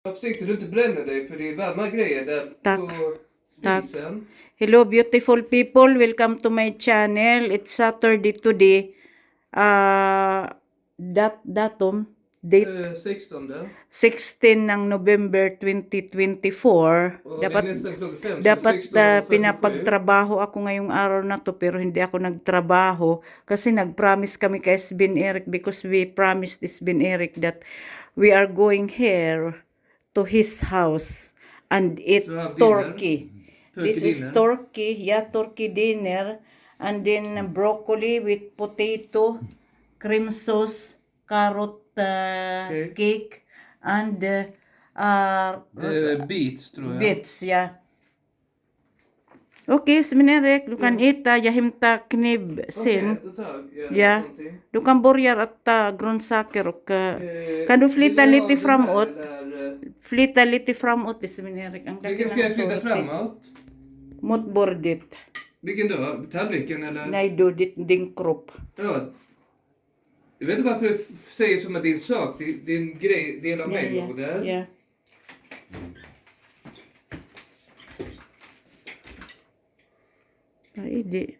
Var försiktig du inte bränner dig för det är varma grejer där Tack. på Tack. spisen. Hello beautiful people, welcome to my channel. It's Saturday today. Datum, date 16. 16 ng November 2024. Och det är nästan klockan 5, så Dapat 16:57. pinapagtrabaho ako ngayong araw na to pero hindi ako nagtrabaho kasi nag-promise kami kay Sbin Eric because we promised Sbin Eric that we are going here to his house and eat To have dinner. turkey. Turkey This is dinner. turkey dinner, and then broccoli with potato, cream sauce, carrot cake, and Beets tror jag. bits, yeah. Okay, Sminerek, du kan äta, jag hämtar kniv sen. Okej, då tar jag Ja. någonting. Du kan börja äta grönsaker och kan du flytta Vill jag ha lite den framåt? här eller? Flytta lite framåt, Sminerek. Vilken ska jag flytta framåt? Mot bordet. Vilken då? Tallriken eller? Nej du, din kropp. Ja. Jag vet inte varför du säger som att din sak, din grej, del av mig låg där. Ja. Vad är det?